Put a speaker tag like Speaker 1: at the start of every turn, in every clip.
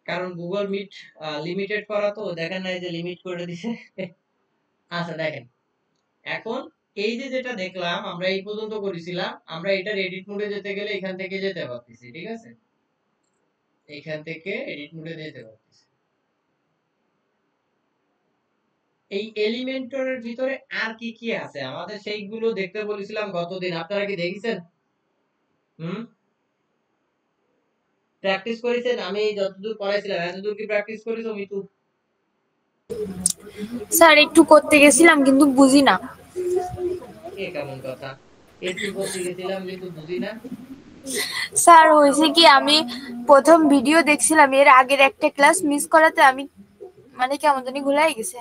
Speaker 1: কারণ Google meet limited করা, তো দেখেন না এই যে লিমিট করে দিছে। আচ্ছা দেখেন, এখন এই যে যেটা দেখলাম আমরা এই পর্যন্ত করেছিলাম, আমরা এটার এডিট মোডে যেতে গেলে এখান থেকে যেতে পারতেছি, ঠিক আছে, এখান থেকে এডিট মোডে যেতে পারতেছি। এই এলিমেন্টরের ভিতরে আর কি কি আছে আমাদের সেইগুলো দেখতে বলেছিলাম গতদিন, আপনারা কি দেখেছেন? হুম, প্র্যাকটিস করেছেন? আমি যতদূর পড়াইছিলাম এতদূর কি প্র্যাকটিস করেছো মিতু?
Speaker 2: স্যার একটু করতে গেছিলাম কিন্তু বুঝি না।
Speaker 1: এ কেমন কথা, একটু করতে গেছিলাম কিন্তু বুঝি না?
Speaker 2: স্যার হয়েছে কি, আমি প্রথম ভিডিও দেখছিলাম, এর আগের একটা ক্লাস মিস করাতে আমি মানে কেমন জানি ভুলাই গেছে।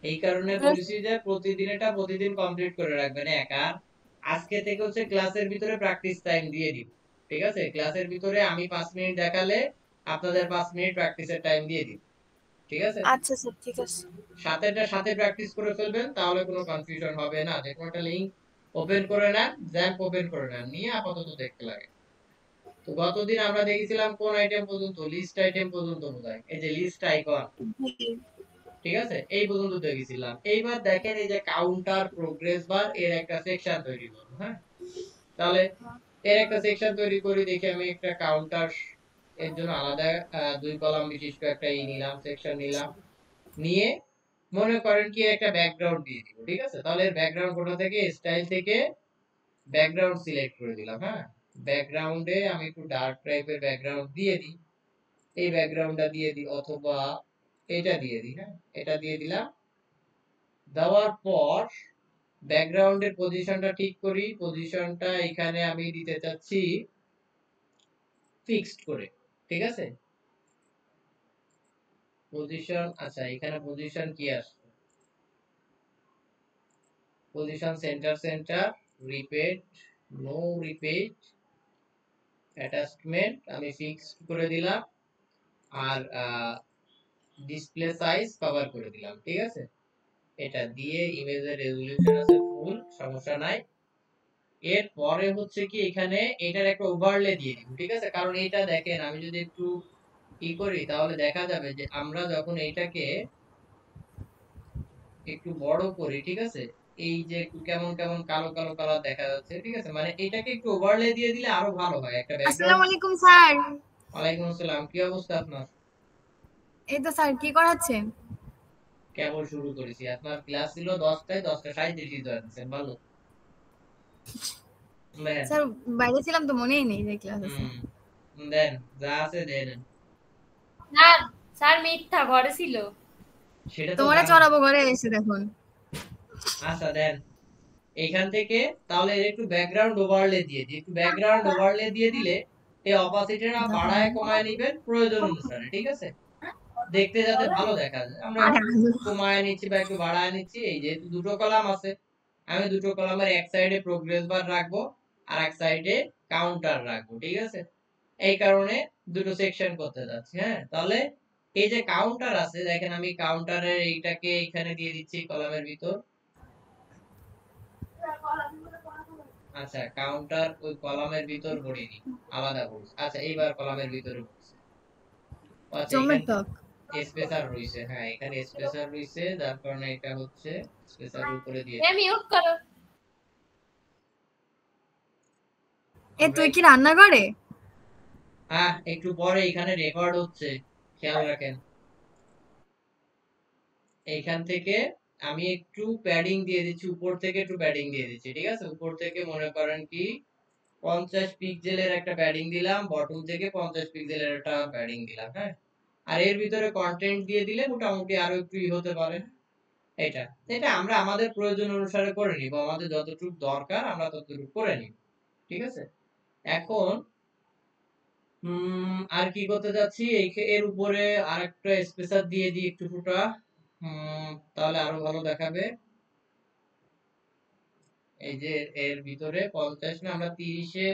Speaker 1: এই কারণে বলেছি যে প্রতিদিন এটা প্রতিদিন কমপ্লিট করে রাখবেন এক। আর আজকে থেকে হচ্ছে ক্লাসের ভিতরে প্র্যাকটিস টাইম দিয়ে দিব, ঠিক আছে, ক্লাসের ভিতরে আমি 5 মিনিট দেখালে আপনাদের 5 মিনিট প্র্যাকটিসের টাইম দিয়ে দিব, ঠিক আছে।
Speaker 2: আচ্ছা স্যার, ঠিক আছে।
Speaker 1: সাথেটার সাথে প্র্যাকটিস করে ফেলবেন, তাহলে কোনো কনফিউশন হবে না। যে কোনো একটা লিংক ওপেন করে নেন, জ্যাম্প ওপেন করে নেন, নিয়ে আপাতত দেখতে লাগে। তো গতদিন আমরা দেখেছিলাম কোন আইটেম পর্যন্ত, লিস্ট আইটেম পর্যন্ত বোধহয়, এই যে লিস্ট আইকন, ঠিক আছে, এই পর্যন্ত দেখেছিলাম। এইবার দেখেন এই যে কাউন্টার প্রোগ্রেস বার এর একটা সেকশন তৈরি করব, হ্যাঁ, তাহলে এর একটা সেকশন তৈরি করি। দেখি আমি একটা কাউন্টার এর জন্য আলাদা 2 কলাম বিশিষ্ট একটা নিলাম, সেকশন নিলাম, নিয়ে মনে করেন কি একটা ব্যাকগ্রাউন্ড দিয়ে দিব, ঠিক আছে। তাহলে ব্যাকগ্রাউন্ড কোথা থেকে, স্টাইল থেকে ব্যাকগ্রাউন্ড সিলেক্ট করে দিলাম, হ্যাঁ, ব্যাকগ্রাউন্ডে আমি একটু ডার্ক টাইপের ব্যাকগ্রাউন্ড দিয়ে দিই, এই ব্যাকগ্রাউন্ডটা দিয়ে দিই, অথবা এটা দিয়ে দিই, হ্যাঁ, এটা দিয়ে দিলাম। দেওয়ার পর ব্যাকগ্রাউন্ডের পজিশনটা ঠিক করি, পজিশনটা এখানে আমি দিতে চাচ্ছি ফিক্সড করে, ঠিক আছে, পজিশন। আচ্ছা এখানে পজিশন কি আসছে, position centre centre, repeat, no repeat, attachment আমি ফিক্সড করে দিলাম, আর ডিসপ্লে সাইজ কভার করে দিলাম, ঠিক আছে। এটা দিয়ে ইমেজের রেজোলিউশন আছে ফুল, সমস্যা নাই। এরপরে হচ্ছে কি এখানে এটার একটা ওভারলে দিয়ে দিব, ঠিক আছে, কারণ এটা দেখেন আমি যদি একটু ই করি তাহলে দেখা যাবে যে আমরা যখন এইটাকে একটু বড় করি, ঠিক আছে, এই যে একটু কেমন কেমন কালো কালো কালার দেখা যাচ্ছে, ঠিক আছে, মানে এটাকে একটু ওভারলে দিয়ে দিলে আরো ভালো হয় একটা ব্যাকগ্রাউন্ড।
Speaker 2: আসসালামু আলাইকুম স্যার।
Speaker 1: ওয়ালাইকুম আসসালাম, কি অবস্থা আপনার?
Speaker 2: এই তো স্যার, কি করাচ্ছেন?
Speaker 1: কেবল শুরু করেছি, আপনার ক্লাস ছিল 10টায়, 10টা 37 জয়েন দিচ্ছেন, ভালো। দেন।
Speaker 2: স্যার বাইরে ছিলাম তো মনেই নেই যে ক্লাস আছে।
Speaker 1: হুম, দেন, যা আছে দেন।
Speaker 3: স্যার, স্যার মিথ্যা, ঘরে ছিল।
Speaker 1: সেটা তো
Speaker 2: তোমারে
Speaker 1: জানি।
Speaker 2: চড়াবো ঘরে এসে দেখুন।
Speaker 1: আচ্ছা দেন, এইখান থেকে তাহলে এর একটু ব্যাকগ্রাউন্ড ওভারলে দিয়ে দিই, একটু ব্যাকগ্রাউন্ড ওভারলে দিয়ে দিলে এই অপাসিটিটা বাড়ায় কমায় নিবেন প্রয়োজন অনুসারে, ঠিক আছে, দেখতে যাতে ভালো দেখা যায়। আমরা
Speaker 2: আরে
Speaker 1: একটু কমায় নিচ্ছি বা একটু বাড়ায় নিচ্ছি। এই যেহেতু দুটো কলাম আছে, আমি দুটো কলামের এক সাইডে প্রোগ্রেস বার রাখবো আর এক সাইডে কাউন্টার রাখবো, ঠিক আছে, এই কারণে দুটো সেকশন করতে যাচ্ছি। হ্যাঁ, তাহলে এই যে কাউন্টার আছে দেখেন, আমি কাউন্টারের এইটাকে এখানে দিয়ে দিচ্ছি কলামের ভিতর। আচ্ছা কাউন্টার ওই কলামের ভিতর ভরিনি, আলাদা ভরছি। আচ্ছা এইবার কলামের ভিতরে ভরছি। আচ্ছা এখানে
Speaker 2: চমৎকার।
Speaker 1: স্পেসার রইছে, হ্যাঁ এখানে স্পেসার রইছে, যার কারণে এটা হচ্ছে স্পেসার উপরে দিয়ে
Speaker 3: এ
Speaker 1: দিই।
Speaker 3: মিউট করো।
Speaker 2: এ
Speaker 1: আমরা
Speaker 2: তুই কি রান্না করে?
Speaker 1: একটু পরে এখানে রেকর্ড হচ্ছে, খেয়াল রাখেন। এইখান থেকে আমি একটু প্যাডিং দিয়ে দিচ্ছি, উপর থেকে একটু প্যাডিং দিয়ে দিচ্ছি, ঠিক আছে, উপর থেকে মনে করেন কি 50 পিক্সেলের একটা প্যাডিং দিলাম, বটম থেকে 50 পিক্সেলের একটা প্যাডিং দিলাম, হ্যাঁ, আর এর ভিতরে কন্টেন্ট দিয়ে দিলে মোটামুটি আরো একটু হতে পারে। এটা এটা আমরা আমাদের প্রয়োজন অনুসারে করে নিব, আমাদের যতটুকু দরকার আমরা ততটুকু করে নিব, ঠিক আছে। এখন আর কি করতে যাচ্ছি, এর উপরে আরেকটা স্পেসার দিয়ে দিই একটু ফুটা, তাহলে আরো ভালো দেখাবে। এই যে এর ভিতরে 50 না, আমরা 30-এ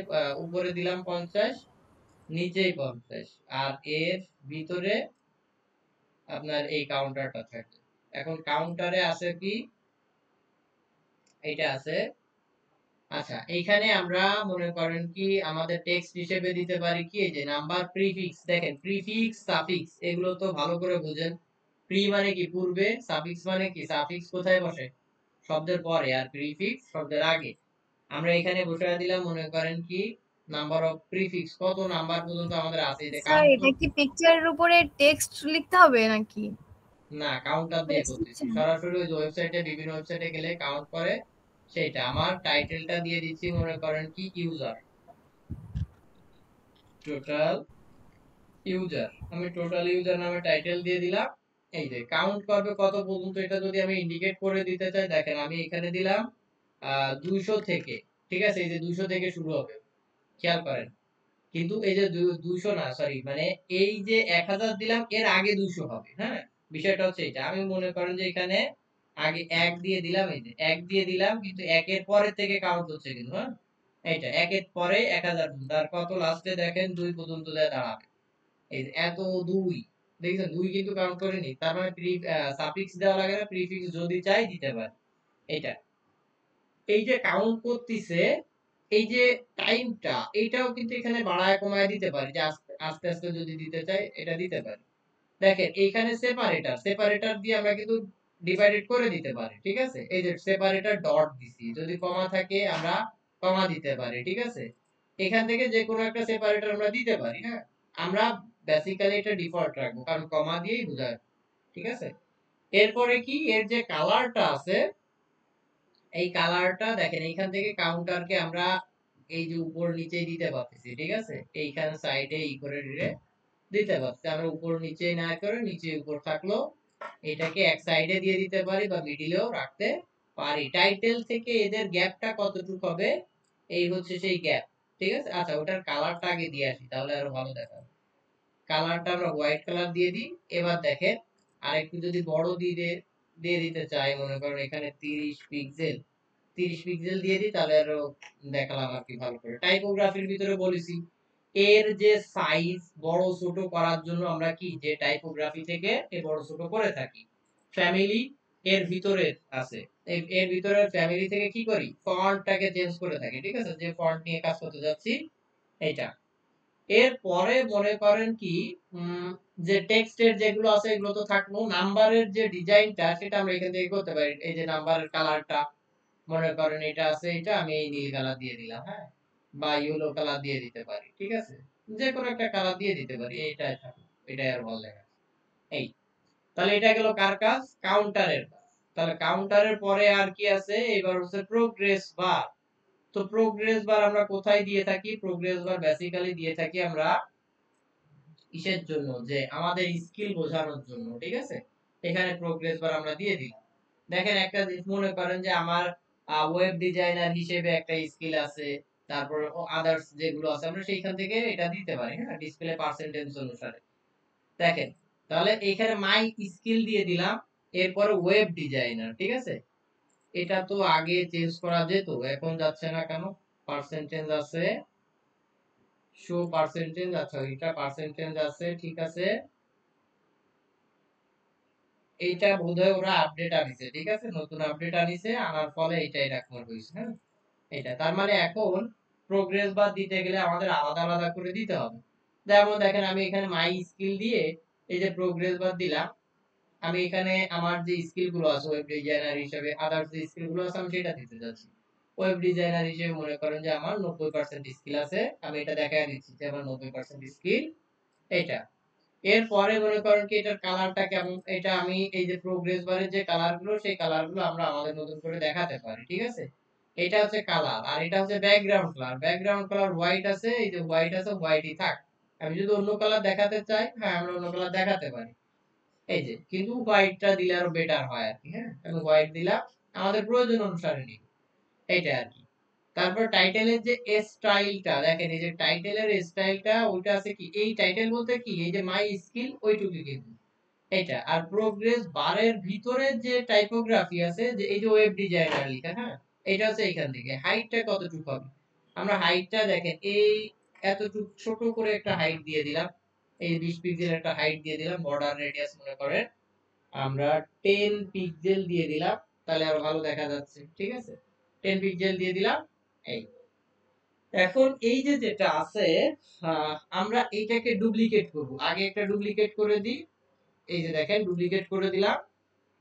Speaker 1: উপরে দিলাম 50, নিচেই 50, আর এর ভিতরে আপনার এই কাউন্টারটা থাকে। এখন কাউন্টারে আছে কি, এইটা আছে আচ্ছা, এইখানে আমরা মনে করেন কি আমাদের টেক্সট হিসেবে দিতে পারি কি, এই যে নাম্বার, প্রিফিক্স, দেখেন প্রিফিক্স সাফিক্স এগুলো তো ভালো করে বুঝেন। প্রি মানে কি পূর্বে, সাফিক্স মানে কি সাফিক্স কোথায় বসে, শব্দের পরে, আর প্রিফিক্স শব্দের আগে। আমরা এখানে বসায় দিলাম মনে করেন কি নাম্বার অফ প্রিফিক্স, কত নাম্বার পর্যন্ত আমাদের আছে এটা
Speaker 4: স্যার
Speaker 1: কাউন্ট।
Speaker 4: এটা কি পিকচারের উপরে টেক্সট লিখতে হবে নাকি?
Speaker 1: না, কাউন্টার দিয়ে করতেছি সরাসরি, ওই যে ওয়েবসাইটে, বিভিন্ন ওয়েবসাইটে গেলে কাউন্ট করে সেটা। আমার টাইটেলটা দিয়ে দিচ্ছি মনে করেন কি ইউজার, টোটাল ইউজার, আমি টোটাল ইউজার নামে টাইটেল দিয়ে দিলাম। এই যে কাউন্ট করবে কত পর্যন্ত, এটা যদি আমি ইন্ডিকেট করে দিতে চাই, দেখেন আমি এখানে দিলাম 200 থেকে, ঠিক আছে, এই যে 200 থেকে শুরু হবে, খেয়াল করেন। কিন্তু এই যে 200 না, সরি, মানে এই যে 1000 দিলাম এর আগে 200 হবে, হ্যাঁ। বিষয়টা হচ্ছে এটা, আমি মনে করেন যে এখানে আগে 1 দিয়ে দিলাম, এই যে 1 দিয়ে দিলাম, কিন্তু 1 এর পরে থেকে কাউন্ট হচ্ছে কিন্তু, হ্যাঁ। এইটা 1 এর পরে 1000 তার কত লাস্টে দেখেন 2 পর্যন্ত দেয় দাঁড়াবে। এই যে এত 2 দেখছেন, 2 কিন্তু কাউন্ট করেনি, তার মানে সাফিক্স দেওয়া লাগে না, প্রিফিক্স যদি চাই দিতে পারে। এটা এই যে কাউন্ট করতেছে, এই যে টাইমটা, এইটাও কিন্তু এখানে বাড়ায় কমায় দিতে পারি, যে আস্তে আস্তে আস্তে যদি দিতে চাই এটা দিতে পারি। দেখেন এইখানে সেপারেটর, সেপারেটর দিয়ে আমরা কিন্তু ডিভাইডেড করে দিতে পারি, ঠিক আছে। এই যে সেপারেটর ডট দিছি, যদি কমা থাকে আমরা কমা দিতে পারি, ঠিক আছে। এখান থেকে যে কোনো একটা সেপারেটর আমরা দিতে পারি, হ্যাঁ। আমরা বেসিক্যালি এটা ডিফল্ট রাখবো, কারণ কমা দিয়েই বোঝায়, ঠিক আছে। এরপরে কি, এর যে কালারটা আছে, এই কালারটা দেখেন এইখান থেকে কাউন্টারকে আমরা এই যে উপর নিচে দিতে পারতেছি, ঠিক আছে। এইখানে সাইডে ই করে দিতে পারছি, আমরা উপর নিচে না করে নিচে উপর থাকলো, এটাকে এক সাইডে দিয়ে দিতে পারি বা মিডিলেও রাখতে পারি। টাইটেল থেকে এদের গ্যাপটা কতটুকু হবে, এই হচ্ছে সেই গ্যাপ, ঠিক আছে। আচ্ছা, ওটার কালারটা আগে দিয়ে আসি, তাহলে আরো ভালো দেখাবে। কালারটা আমরা হোয়াইট কালার দিয়ে দিই। এবার দেখেন আরেকটু যদি বড় দিয়ে দিতে চাই, মনে করেন এখানে 30 পিক্সেল, 30 পিক্সেল দিয়ে দিই, তাহলে আরো দেখালাম আর কি ভালো করে। টাইপোগ্রাফির ভিতরে বলেছি এর যে সাইজ বড় ছোট করার জন্য আমরা কি, যে টাইপোগ্রাফি থেকে এ বড় ছোট করে থাকি। ফ্যামিলি এর ভিতরে আছে, এর ভিতরে ফ্যামিলি থেকে কি করি, ফন্টটাকে চেঞ্জ করে থাকি, ঠিক আছে, যে ফন্ট নিয়ে কাজ করতে যাচ্ছি এটা। এরপরে মনে করেন কি যে টেক্সটের যেগুলো আছে এগুলো তো থাকলো, নাম্বারের যে ডিজাইনটা সেটা আমরা এখান থেকে করতে পারি। এই যে নাম্বারের কালারটা মনে করেন এটা আছে, এটা আমি এই নীল কালার দিয়ে দিলাম, হ্যাঁ, বা ইয়েলো কালার দিয়ে দিতে পারি, ঠিক আছে। যে কোনো একটা কালার দিয়ে দিতে পারি, এইটাই থাকুক, এটাই আর ভালো লাগে। এই, তাহলে এটা গেল কার কাজ, কাউন্টারের কাজ। তাহলে কাউন্টারের পরে আর কি আছে, এবার হচ্ছে প্রোগ্রেস বার। তো প্রোগ্রেস বার আমরা কোথায় দিয়ে থাকি, প্রোগ্রেস বার বেসিক্যালি দিয়ে থাকি আমরা কিসের জন্য, যে আমাদের স্কিল বোঝানোর জন্য, ঠিক আছে। এখানে প্রোগ্রেস বার আমরা দিয়ে দিই। দেখেন একটা জিনিস মনে করেন যে আমার ওয়েব ডিজাইনার হিসেবে একটা স্কিল আছে, তারপর আদার্স যেগুলো আছে আমরা সেইখান থেকে এটা দিতে পারি, হ্যাঁ, ডিসপ্লে পার্সেন্টেজ অনুসারে। দেখেন তাহলে এখানে মাই স্কিল দিয়ে দিলাম, এরপরে ওয়েব ডিজাইনার, ঠিক আছে। এটা তো আগে চেঞ্জ করা যেত, এখন যাচ্ছে না কেন, পার্সেন্টেজ আছে, শো পার্সেন্টেজ, আচ্ছা এটা পার্সেন্টেজ আছে, ঠিক আছে। এইটা বোধহয় ওরা আপডেট আনিছে, ঠিক আছে, নতুন আপডেট আনিছে, আনার ফলে এটা এরকম হইছে, হ্যাঁ। এটা তার মানে এখন প্রোগ্রেস বার দিতে গেলে আমাদের আলাদা আলাদা করে দিতে হবে। যেমন দেখেন আমি এখানে মাই স্কিল দিয়ে এই যে প্রোগ্রেস বার দিলাম, আমি এখানে আমার যে স্কিল গুলো আছে ওয়েব ডিজাইনার হিসেবে, আদার্স যে স্কিল গুলো আছে আমি সেটা দিতে যাচ্ছি। ওয়েব ডিজাইনার হিসেবে মনে করেন যে আমার 90% স্কিল আছে, আমি এটা দেখায় দিচ্ছি যে আমার 90% স্কিল এটা। এরপরে মনে করেন কি এটার কালারটা কেমন, এটা আমি এই যে প্রোগ্রেস বারের যে কালার গুলো সেই কালার গুলো আমরা আমাদের মতন করে দেখাতে পারি, ঠিক আছে। এটা হচ্ছে কালার, আর এটা হচ্ছে background colour. Background colour white আছে, এই যে হোয়াইট আছে, হোয়াইটই থাক। আমি যদি অন্য কালার দেখাতে চাই, হ্যাঁ আমরা অন্য কালার দেখাতে পারি, এই যে, কিন্তু হোয়াইটটা দিলে আরো বেটার হয় আর কি, হ্যাঁ। আমি হোয়াইট দিলাম, আমাদের প্রয়োজন অনুসারে নিব, এইটা আর কি। তারপর টাইটেলের যে স্টাইলটা দেখেন, এই যে টাইটেলের স্টাইলটা ওইটা আছে কি, এই টাইটেল বলতে কি এই যে মাই স্কিল ওইটুকু কিন্তু এটা। আর প্রোগ্রেস বারের ভিতরে যে টাইপোগ্রাফি আছে, যে এই যে ওয়েব ডিজাইনার লেখা, হ্যাঁ, এটা হচ্ছে এখান থেকে হাইটটা কতটুকু হবে। আমরা হাইটটা দেখেন এই এতটুকু ছোট করে একটা হাইট দিয়ে দিলাম, এই 20 পিক্সেল একটা হাইট দিয়ে দিলাম, বর্ডার রেডিয়াস মনে করেন আমরা 10 পিক্সেল দিয়ে দিলাম, তাহলে আরো ভালো দেখা যাচ্ছে, ঠিক আছে। 10 পিক্সেল দিয়ে দিলাম। এই এখন এই যে যেটা আছে, আমরা এইটাকে ডুপ্লিকেট করব। আগে একটা ডুপ্লিকেট করে দিই। এই যে দেখেন ডুপ্লিকেট করে দিলাম।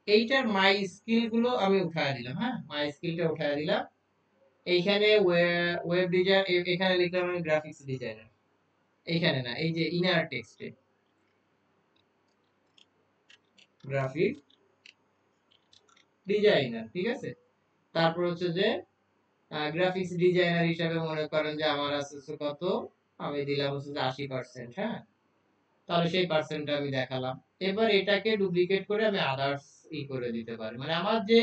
Speaker 1: এইটার মাই স্কিল গুলো আমি উঠায় দিলাম। হ্যাঁ, মাই স্কিলটা উঠায় দিলাম। এইখানে ওয়েব ডিজাইন, এখানে লিখলাম আমি গ্রাফিক্স ডিজাইনার। এইখানে না, এই যে ইনার টেক্সটে গ্রাফিক ডিজাইনার, ঠিক আছে। তারপর হচ্ছে যে গ্রাফিক্স ডিজাইনার হিসাবে মনে করেন যে আমার আছে হচ্ছে কত, আমি দিলাম হচ্ছে যে 80%। হ্যাঁ, তাহলে সেই পার্সেন্টটা আমি দেখালাম। এবার এটাকে ডুপ্লিকেট করে আমি আদার্স করে দিতে পারি, মানে আমার যে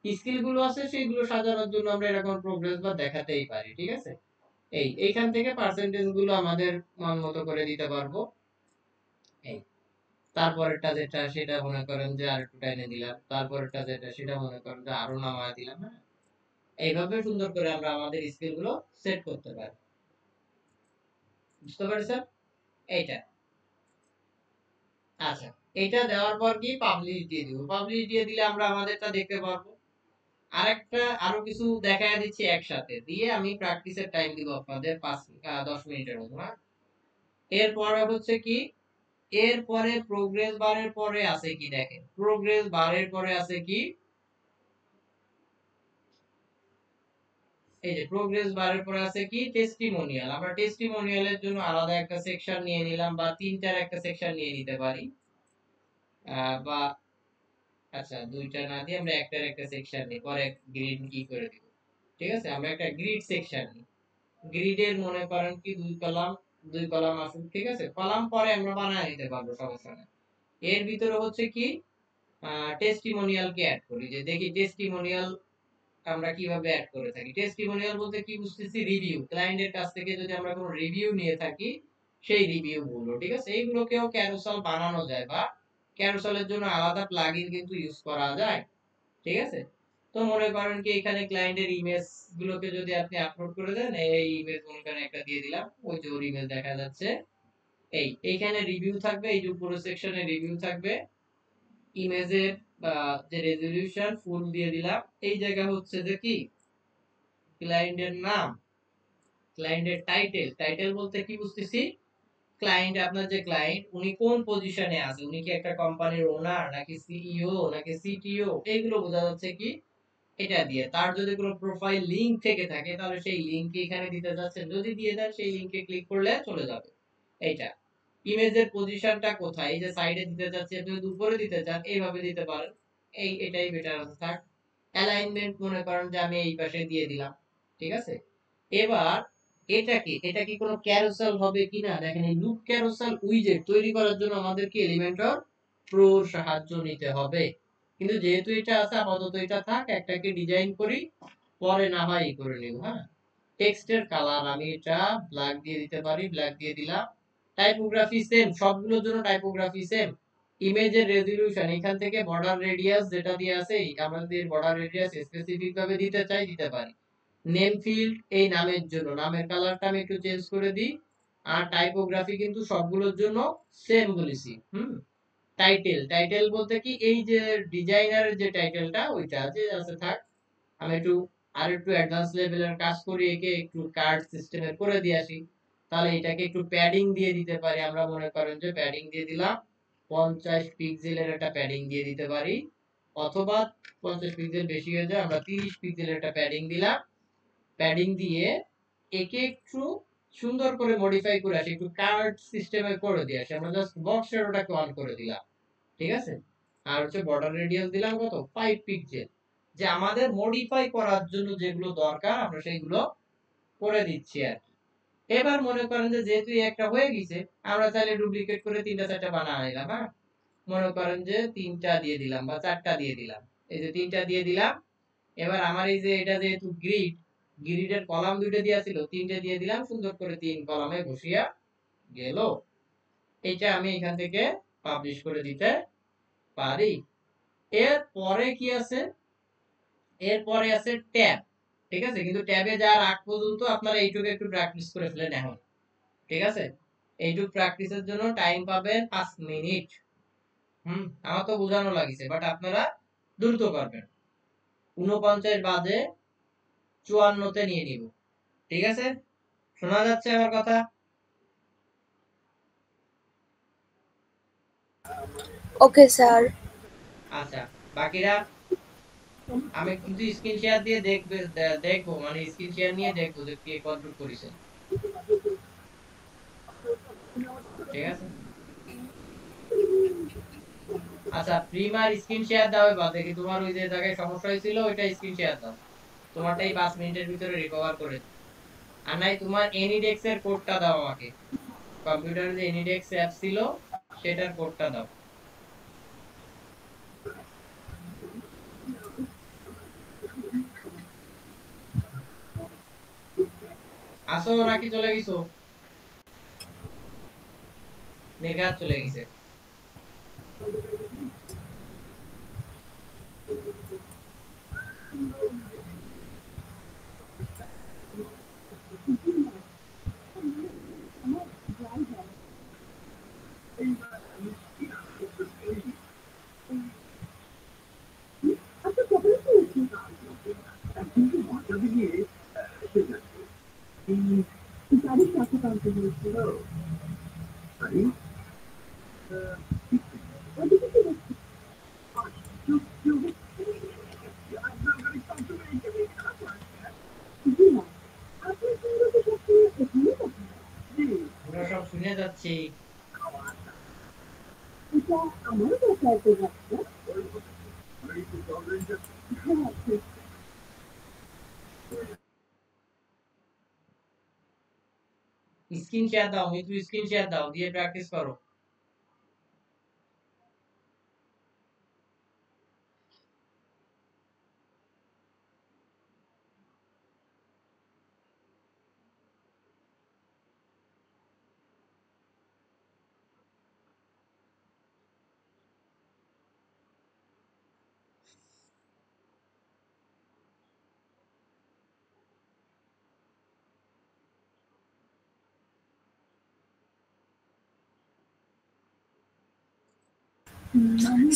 Speaker 1: স্কিল গুলো আছে সেইগুলো সাজানোর জন্য আমরা এরকম প্রোগ্রেস বার দেখাতেই পারি, ঠিক আছে। এইখান থেকে পার্সেন্টেজ গুলো আমাদের মন মতো করে দিতে পারবো। এই তারপরেরটা যেটা সেটা মনে করেন যে আর একটু টাইনে দিলাম, তারপরেরটা যেটা সেটা মনে করেন যে আরো নামায় দিলাম। হ্যাঁ, এইভাবে সুন্দর করে আমরা আমাদের স্কিল গুলো সেট করতে পারি। বুঝতে পারছেন? এইটা আচ্ছা, এটা দেওয়ার পর কি পাবলিশ দিয়ে দিব। পাবলিশ দিয়ে দিলে আমরা আমাদেরটা দেখতে পারবো। আরেকটা আরো কিছু দেখায় দিচ্ছি একসাথে দিয়ে আমি প্র্যাকটিসের টাইম দিব আপনাদের 10 মিনিটের মতো। হ্যাঁ, এরপরে হচ্ছে কি, এরপরে প্রোগ্রেস বারের পরে আছে কি দেখেন, প্রোগ্রেস বারের পরে আছে কি, এই যে প্রোগ্রেস বারের পরে আছে কি টেস্টিমোনিয়াল। আমরা টেস্টিমোনিয়ালের জন্য আলাদা একটা সেকশন নিয়ে নিলাম, বা তিনটার একটা সেকশন নিয়ে নিতে পারি। বা আচ্ছা, দুইটা না দিয়ে আমরা একটার একটা সেকশন নিই, পরে গ্রিড কি করে দিব। ঠিক আছে, আমরা একটা গ্রিড সেকশন নিই। গ্রিডের মনে করেন কি দুই কলাম আসুক, ঠিক আছে। কলাম পরে আমরা বানায় নিতে পারবো, সমস্যা নেই। এর ভিতরে হচ্ছে কি টেস্টিমোনিয়াল কে অ্যাড করি, যে দেখি টেস্টিমোনিয়াল আমরা কিভাবে অ্যাড করে থাকি। টেস্টিমোনিয়াল বলতে কি বুঝতেছি, রিভিউ, ক্লায়েন্টের কাছ থেকে যদি আমরা কোনো রিভিউ নিয়ে থাকি সেই রিভিউ গুলো, ঠিক আছে। এইগুলোকেও ক্যারোসেল বানানো যায়, বা ক্যারোসেলের জন্য আলাদা প্লাগইন কিন্তু ইউজ করা যায়, ঠিক আছে। তো মনে করেন কি এখানে ক্লায়েন্টের ইমেজ গুলোকে যদি আপনি আপলোড করে দেন, এই ইমেজ মনে করেন একটা দিয়ে দিলাম, ওই যে ওর ইমেজ দেখা যাচ্ছে। এইখানে রিভিউ থাকবে, এই যে পুরো সেকশনে রিভিউ থাকবে। ইমেজের যে রেজোলিউশন ফুল দিয়ে দিলাম। এই জায়গা হচ্ছে যে কি ক্লায়েন্টের নাম, ক্লায়েন্টের টাইটেল। টাইটেল বলতে কি বুঝতেছি, ক্লায়েন্ট, আপনার যে ক্লায়েন্ট উনি কোন পজিশনে আছে, উনি কি একটা কোম্পানির ওনার নাকি সিইও নাকি সিটিও, এইগুলো বোঝা যাচ্ছে কি এটা দিয়ে। তার যদি কোনো প্রোফাইল লিংক থেকে থাকে তাহলে সেই লিংকে এখানে দিতে যাচ্ছেন, যদি দিয়ে দেন সেই লিংকে ক্লিক করলে চলে যাবে। এইটা ইমেজের পজিশনটা কোথায়, এই যে সাইডে দিতে যাচ্ছে, আপনি যদি উপরে দিতে চান এইভাবে দিতে পারেন। এটাই বেটার আছে। থাক, অ্যালাইনমেন্ট মনে করেন যে আমি এই পাশে দিয়ে দিলাম, ঠিক আছে। এবার এটা কি কোনো ক্যারোসেল হবে কিনা দেখেন। এই লুপ ক্যারোসেল উইজেট তৈরি করার জন্য আমাদেরকে এলিমেন্টর প্রোর সাহায্য নিতে হবে। কিন্তু যেহেতু এটা আছে আপাতত এটা থাক, একটাকে ডিজাইন করি, পরে না হয় করে নিব। হ্যাঁ, টেক্সটের কালার আমি এটা ব্ল্যাক দিয়ে দিতে পারি, ব্ল্যাক দিয়ে দিলাম। টাইপোগ্রাফি সেম, সবগুলোর জন্য টাইপোগ্রাফি সেম। ইমেজের রেজোলিউশন এখান থেকে বর্ডার রেডিয়াস যেটা দিয়ে আছে, আমাদের বর্ডার রেডিয়াস স্পেসিফিক ভাবে দিতে চাই, দিতে পারি। নেম ফিল্ড, এই নামের জন্য নামের কালারটা আমি একটু চেঞ্জ করে দিই। আর টাইপোগ্রাফি কিন্তু সবগুলোর জন্য সেম বলেছি। টাইটেল বলতে কি এই যে ডিজাইনারের যে টাইটেলটা ওইটা যে আছে থাক। আমি একটু অ্যাডভান্স লেভেলের কাজ করি, একে একটু কার্ড সিস্টেমের করে দিয়ে আসি। তাহলে এটাকে একটু প্যাডিং দিয়ে দিতে পারি। আমরা মনে করেন যে প্যাডিং দিয়ে দিলাম, 50 পিক্সেলের একটা প্যাডিং দিয়ে দিতে পারি, অথবা 50 পিক্সেল বেশি হয়ে যায় আমরা 30 পিক্সেলের একটা প্যাডিং দিলাম। প্যাডিং দিয়ে একে একটু সুন্দর করে মডিফাই করে আসি, একটু কার্ড সিস্টেমে করে দিয়ে আসি। আমরা জাস্ট বক্স শ্যাডোটাকে অন করে দিলাম, ঠিক আছে। আর হচ্ছে বর্ডার রেডিয়াস দিলাম কত, 5 পিক্সেল। যে আমাদের মডিফাই করার জন্য যেগুলো দরকার আমরা সেইগুলো করে দিচ্ছি আর কি। এবার মনে করেন যে যেহেতু একটা হয়ে গেছে, আমরা চাইলে ডুপ্লিকেট করে 3টা 4টা বানায় নিলাম। হ্যাঁ, মনে করেন যে 3টা দিয়ে দিলাম বা 4টা দিয়ে দিলাম। এই যে 3টা দিয়ে দিলাম। এবার আমার এই যে এটা যেহেতু গ্রিডের কলাম দুইটা দেয়া ছিল, 3টে দিয়ে দিলাম, সুন্দর করে 3 কলামে বসিয়া গেল। এটা আমি এখান থেকে পাবলিশ করে দিতে পারি। এরপরে কি আছে, এরপরে আছে ট্যাব, ঠিক আছে। কিন্তু ট্যাবে যাওয়ার আগ পর্যন্ত আপনারা এইটুকু একটু প্র্যাকটিস করে ফেলেন এখন, ঠিক আছে। এইটুকু প্র্যাকটিসের জন্য টাইম পাবেন 5 মিনিট। আমার তো বোঝানো লাগিছে, বাট আপনারা দ্রুত করবেন। 49 বাজে 54 তে নিয়ে নিব। ঠিক আছে, শোনা যাচ্ছে আমার কথা?
Speaker 2: Okay sir.
Speaker 1: আচ্ছা, বাকিরা আমি কিন্তু স্ক্রিন শেয়ার দিয়ে দেখবো, মানে স্ক্রিন শেয়ার নিয়ে দেখবো যে কে কন্ট্রোল করেছে। ঠিক আছে, আচ্ছা প্রিমার স্ক্রিন শেয়ার দাও, এবার দেখি তোমার ওই যে জায়গায় সমস্যা হয়েছিল ওইটা স্ক্রিন শেয়ার দাও। তোমারটা এই 5 মিনিটের ভিতরে রিকভার করে দিই। আর নাই তোমার এনিডেক্স এর কোডটা দাও আমাকে, কম্পিউটারে যে এনিডেক্স অ্যাপ ছিল সেটার কোডটা দাও। আসো নাকি চলে গেছো? মেঘা চলে গেছে। আমরা সব শুনে যাচ্ছি। স্ক্রিন শেয়ার দাও, মিতু স্ক্রিন শেয়ার দাও, দিয়ে প্র্যাকটিস করো।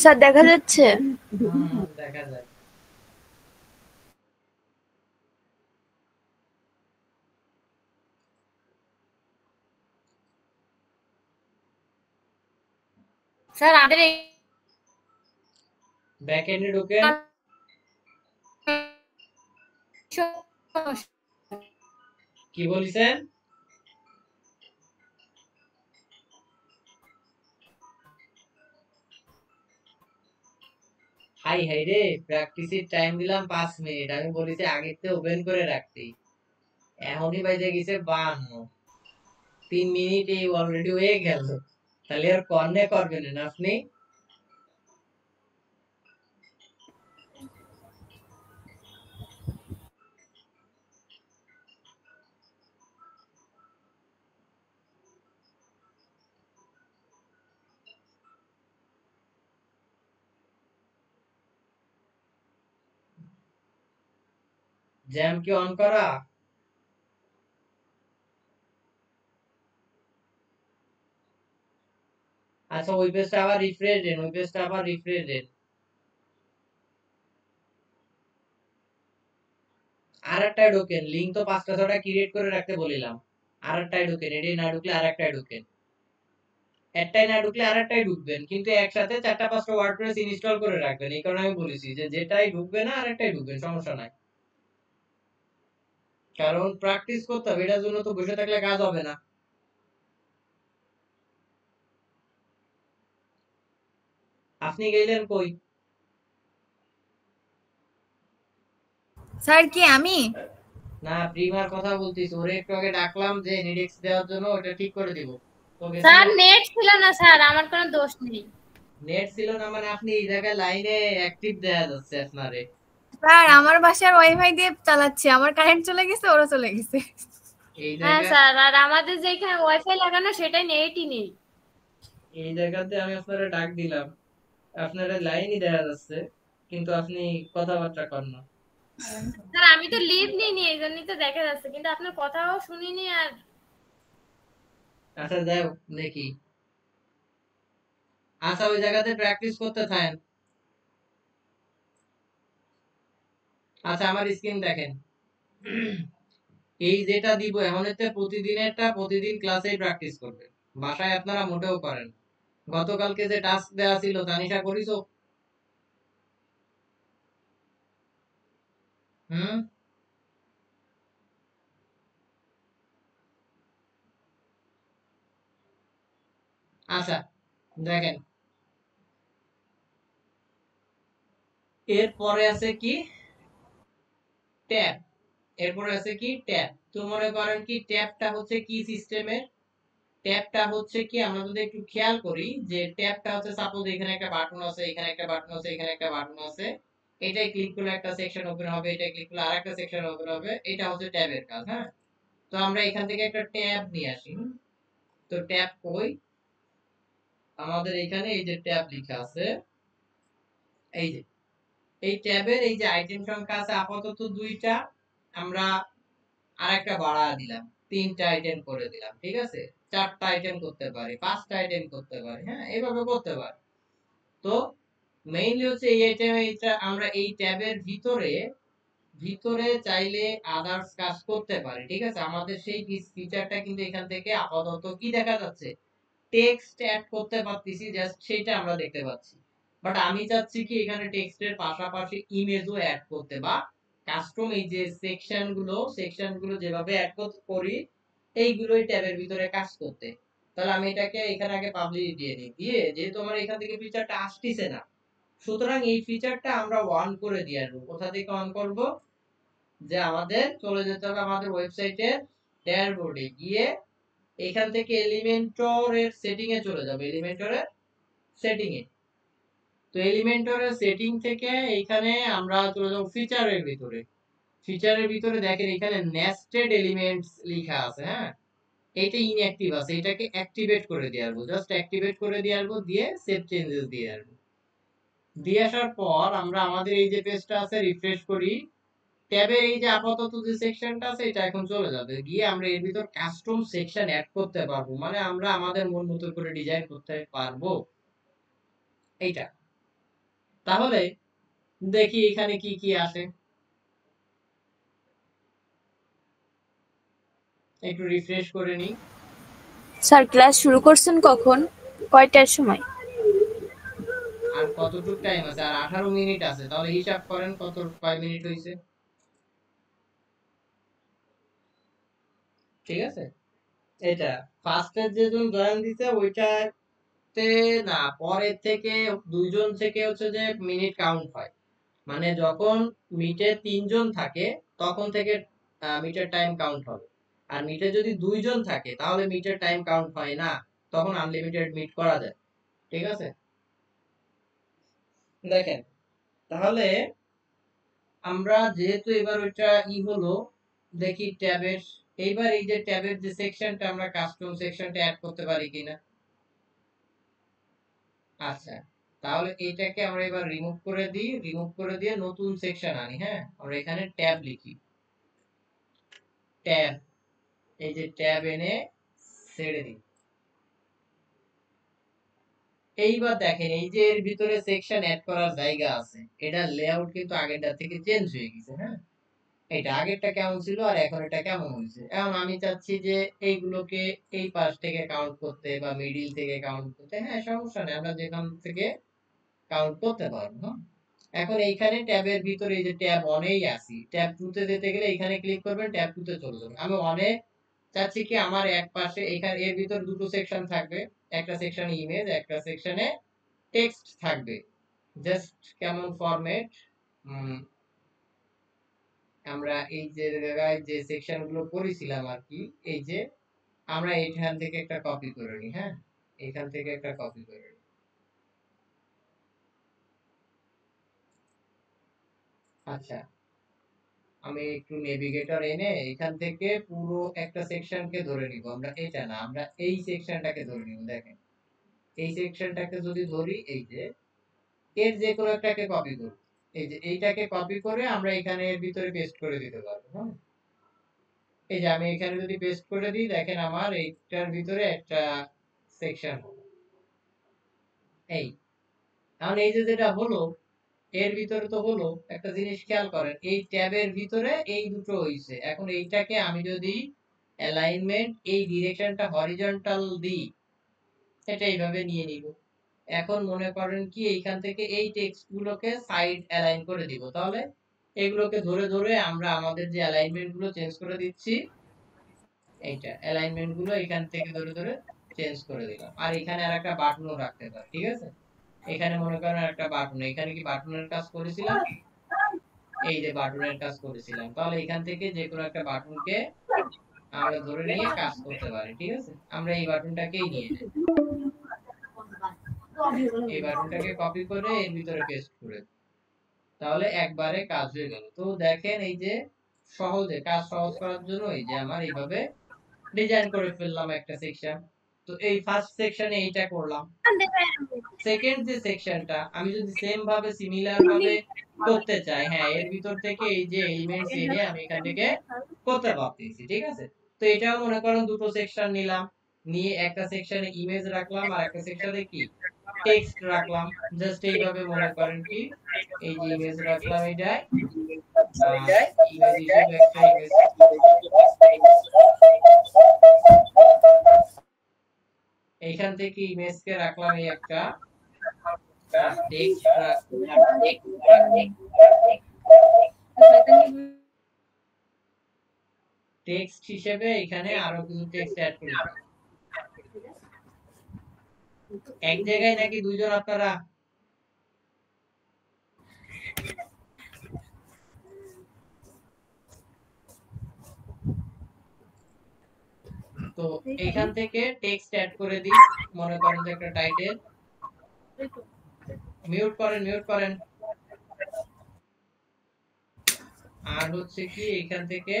Speaker 2: স্যার দেখা যাচ্ছে?
Speaker 1: দেখা যায়।
Speaker 3: স্যার আমাদের
Speaker 1: ব্যাক এন্ডে ঢোকেন। কি বলছেন? হাই হাই রে, প্র্যাকটিসের টাইম দিলাম 5 মিনিট, আমি বলেছি আগের থেকে ওপেন করে রাখতে, এখনই বাজে গেছে 52। 3 মিনিট এই অলরেডি হয়ে গেল, তাহলে আর কর্নে করবেন না আপনি? জ্যাম কি অন করা? আচ্ছা ওই পেজটা আবার রিফ্রেশ দেন, ওই পেজটা আবার রিফ্রেশ দেন। আরেকটায় ঢোকেন, লিংক তো 5টা 6টা ক্রিয়েট করে রাখতে বলিলাম। আরেকটায় ঢোকেন, এটাই না ঢুকলে আরেকটায় ঢোকেন। একটাই না ঢুকলে আরেকটাই ঢুকবেন, কিন্তু একসাথে 4টা 5টা ওয়ার্ডপ্রেস ইনস্টল করে রাখবেন। এই কারণে আমি বলেছি যে যেটাই ঢুকবে না আরেকটাই ঢুকবেন, সমস্যা নাই। কারণ প্র্যাকটিস করতে হবে, এটার জন্য তো বসে থাকলে কাজ হবে না। আপনি গেলেন কই?
Speaker 4: স্যার কি আমি?
Speaker 1: না, প্রিমার কথা বলতিস, ওরে একটু আগে ডাকলাম যে নিডেক্স দেওয়ার জন্য, ওটা ঠিক করে দিব। তো গেছিল।
Speaker 3: স্যার নেট ছিল না স্যার, আমার কোনো দোষ নেই।
Speaker 1: নেট ছিল না মানে আপনি এই জায়গায় লাইনে অ্যাক্টিভ দেখা যাচ্ছে আপনারে।
Speaker 4: স্যার আমার বাসার ওয়াইফাই দিয়ে চালাচ্ছি, আমার কারেন্ট চলে গেছে, ওরও চলে গেছে।
Speaker 1: এই
Speaker 3: হ্যাঁ
Speaker 1: জায়গায়
Speaker 3: স্যার, আর আমাদের যেখানে ওয়াইফাই লাগানো সেটাই নেটই নেই।
Speaker 1: এই জায়গাতে আমি আপনারে ডাক দিলাম, আপনারা লাইনই দেখা যাচ্ছে, কিন্তু আপনি কথাবার্তা কর না।
Speaker 3: স্যার আমি তো লিভ নিইনি, এই জন্যই তো দেখা যাচ্ছে, কিন্তু আপনার কথাও শুনিনি। আর
Speaker 1: আচ্ছা যাই হোক, দেখি। আচ্ছা ওই জায়গাতে প্র্যাকটিস করতে থাকেন। আচ্ছা আমার স্ক্রিন দেখেন। এই যেটা দিব এখন এতে প্রতিদিনেরটা প্রতিদিন ক্লাসেই প্র্যাকটিস করবে, বাসায় আপনারা মোটেও করেন। গতকালকে যে টাস্ক দেওয়া ছিল তানিশা করিছো? হুম। আচ্ছা দেখেন, এরপরে আছে কি ট্যাব, এরপরে আছে কি ট্যাব। তো মনে করেন কি ট্যাবটা হচ্ছে কি সিস্টেমের, ট্যাবটা হচ্ছে কি আমরা যদি একটু খেয়াল করি যে ট্যাবটা হচ্ছে সাপোজ এখানে একটা বাটন আছে, এখানে একটা বাটন আছে, এখানে একটা বাটন আছে, এটাই ক্লিক করলে একটা সেকশন ওপেন হবে, এটাই ক্লিক করলে আরেকটা সেকশন ওপেন হবে, এটা হচ্ছে ট্যাবের কাজ। হ্যাঁ, তো আমরা এখান থেকে একটা ট্যাব নিয়ে আসি। তো ট্যাব কই, আমাদের এখানে এই যে ট্যাব লেখা আছে, এই যে এই ট্যাবের এই যে আইটেম সংখ্যা আছে আপাতত দুইটা, আমরা আরেকটা বাড়ায় দিলাম, তিনটা আইটেম করে দিলাম, ঠিক আছে, চারটা আইটেম করতে পারি, পাঁচটা আইটেম করতে পারি, হ্যাঁ এইভাবে করতে পারি। তো মেইনলি হচ্ছে এই আইটেম, এইটা আমরা এই ট্যাবের ভিতরে ভিতরে চাইলে আদার্স কাজ করতে পারি, ঠিক আছে। আমাদের সেই ফিচারটা কিন্তু এখান থেকে আপাতত কি দেখা যাচ্ছে, টেক্সট অ্যাড করতে পারতেছি, জাস্ট সেটা আমরা দেখতে পাচ্ছি। বাট আমি চাচ্ছি কি এখানে টেক্সটের পাশাপাশি ইমেজও অ্যাড করতে, বা কাস্টম এই যে সেকশনগুলো যেভাবে অ্যাড করি এইগুলোই ট্যাবের ভিতরে কাজ করতে। তাহলে আমি এটাকে এখানে আগে পাবলিশ দিয়ে দিই, দিয়ে যেহেতু আমার এখান থেকে ফিচারটা আসতেছে না, সুতরাং এই ফিচারটা আমরা অন করে দিয়ে আসবো। কোথা থেকে অন করব, যে আমাদের চলে যেতে হবে আমাদের ওয়েবসাইটের ড্যাশবোর্ডে গিয়ে এখান থেকে এলিমেন্টরের সেটিং এ চলে যাবে, এলিমেন্টরের সেটিং এ। তো এলিমেন্টরের সেটিং থেকে এইখানে আমরা চলে যাব ফিচারের ভিতরে। ফিচারের ভিতরে দেখেন এখানে নেস্টেড এলিমেন্টস লেখা আছে, হ্যাঁ এটা ইনঅ্যাক্টিভ আছে, এটাকে অ্যাক্টিভেট করে দিয়ে আসবো, জাস্ট অ্যাক্টিভেট করে দিয়ে আসবো, দিয়ে সেভ চেঞ্জেস দিয়ে আসবো। দিয়ে আসার পর আমরা আমাদের এই যে পেজটা আছে রিফ্রেশ করি, ট্যাবের এই যে আপাতত যে সেকশনটা আছে এটা এখন চলে যাবে, গিয়ে আমরা এর ভিতর কাস্টম সেকশন অ্যাড করতে পারবো, মানে আমরা আমাদের মন মতো করে ডিজাইন করতে পারবো এইটা। তাহলে দেখি এখানে কি কি আসে, একটু রিফ্রেশ করে নিই।
Speaker 2: স্যার ক্লাস শুরু করছেন কখন, কয়টার সময়?
Speaker 1: আর কতটুক টাইম আছে, আর 18 মিনিট আছে, তাহলে হিসাব করেন কত কয় মিনিট হয়েছে, ঠিক আছে। এটা ফার্স্টের যেজন জয়েন দিছে ওইটাতে না, পরের থেকে দুইজন থেকে হচ্ছে যে মিনিট কাউন্ট হয়, মানে যখন মিটে তিনজন থাকে তখন থেকে মিটার টাইম কাউন্ট হবে। আর মিটে যদি দুইজন থাকে তাহলে মিটার টাইম কাউন্ট হয় না, তখন আনলিমিটেড মিট করা যায়, ঠিক আছে। দেখেন তাহলে আমরা যেহেতু এবার ওইটা হলো, দেখি ট্যাবের, এইবার এই যে ট্যাবের যে সেকশনটা আমরা কাস্টম সেকশনটা অ্যাড করতে পারি কিনা। আচ্ছা, তাহলে এইটাকে আমরা এবার রিমুভ করে দিই, রিমুভ করে দিয়ে নতুন সেকশন আনি। হ্যাঁ, আমরা এখানে ট্যাব লিখি, ট্যাব, এই যে ট্যাব এনে ছেড়ে দিই। এইবার দেখেন এই যে এর ভিতরে সেকশন অ্যাড করার জায়গা আছে, এটা লেআউট কিন্তু আগেরটা থেকে চেঞ্জ হয়ে গেছে। হ্যাঁ, এটা আগেরটা কেমন ছিল আর এখন এটা কেমন হয়েছে। এখন আমি চাচ্ছি যে এইগুলোকে এই পাশ থেকে কাউন্ট করতে বা মিডিল থেকে কাউন্ট করতে, হ্যাঁ সমস্যা নেই, আমরা যেখান থেকে কাউন্ট করতে পারবো। হ্যাঁ, এখন এইখানে ট্যাবের ভিতরে এই যে ট্যাব অনেই আছি, ট্যাব 2 তে যেতে গেলে এখানে ক্লিক করবেন, ট্যাব 2 তে চলে যাবেন। আমি অনে চাচ্ছি কি আমার এক পাশে এখানে এর ভিতর দুটো সেকশন থাকবে, একটা সেকশনে ইমেজ, একটা সেকশনে টেক্সট থাকবে। জাস্ট কেমন ফরম্যাট, আমরা এই যে জায়গায় যে সেকশন গুলো করেছিলাম আর কি, এই যে আমরা এখান থেকে একটা কপি করে নিই। হ্যাঁ, এখান থেকে একটা কপি করে নিই। আচ্ছা, আমি একটু নেভিগেটর এনে এখান থেকে পুরো একটা সেকশনকে ধরে নিব, আমরা এটা না, আমরা এই সেকশনটাকে ধরে নিব। দেখেন এই সেকশনটাকে যদি ধরি, এই যে এর যে কোনো একটাকে কপি করব, এই যে এইটাকে কপি করে আমরা এখানে এর ভিতরে পেস্ট করে দিতে পারবো। হ্যাঁ, এই যে আমি এখানে যদি পেস্ট করে দিই, দেখেন আমার এইটার ভিতরে একটা সেকশন হলো। এই এখন এই যে যেটা হলো, এর ভিতরে তো হলো, একটা জিনিস খেয়াল করেন, এই ট্যাবের ভিতরে এই দুটো হইছে। এখন এইটাকে আমি যদি অ্যালাইনমেন্ট এই ডিরেকশনটা হরিজন্টাল দিই, এটা এইভাবে নিয়ে নিব। এখন মনে করেন কি এইখান থেকে এই টেক্সট গুলোকে সাইড অ্যালাইন করে দিব, তাহলে এগুলোকে ধরে ধরে আমরা আমাদের যে অ্যালাইনমেন্ট গুলো চেঞ্জ করে দিচ্ছি, এইটা অ্যালাইনমেন্ট গুলো এখান থেকে ধরে ধরে চেঞ্জ করে দিলাম। আর এখানে আর একটা বাটনও রাখতে পারি, ঠিক আছে? এখানে মনে করেন একটা বাটন, এখানে কি বাটনের কাজ করেছিলাম, এই যে বাটনের কাজ করেছিলাম, তাহলে এখান থেকে যে কোনো একটা বাটনকে আমরা ধরে নিয়ে কাজ করতে পারি, ঠিক আছে? আমরা এই বাটনটাকেই নিয়ে নিই, এই বাটনটাকে কপি করে এর ভিতরে পেস্ট করে দিই। তাহলে একবারে কাজ হয়ে গেল। তো দেখেন এই যে সহজে কাজ সহজ করার জন্য এই যে আমার এইভাবে ডিজাইন করে ফেললাম একটা সেকশন। তো এই ফার্স্ট সেকশনে এইটা করলাম। সেকেন্ড যে সেকশনটা আমি যদি সেম ভাবে সিমিলার ভাবে করতে চাই, হ্যাঁ এর ভিতর থেকে এই যে এলিমেন্টস এনে আমি এখান থেকে করতে পারতেছি, ঠিক আছে? তো এটাও মনে করেন দুটো সেকশন নিলাম, নিয়ে একটা সেকশনে ইমেজ রাখলাম আর একটা সেকশনে কি টেক্সট রাখলাম। জাস্ট এইভাবে মনে করেন কি এই যে ইমেজ রাখলাম, এটা ইমেজ হিসেবে একটা ইমেজ, এইখান থেকে ইমেজকে রাখলাম এই একটা, আর টেক্সট হিসেবে এখানে আরো কিছু টেক্সট অ্যাড করে দিলাম। এক জায়গায় নাকি দুইজন আপনারা? তো এখান থেকে টেক্সট অ্যাড করে দিই, মনে করেন যে একটা টাইটেল, মিউট করেন। আর হচ্ছে কি এখান থেকে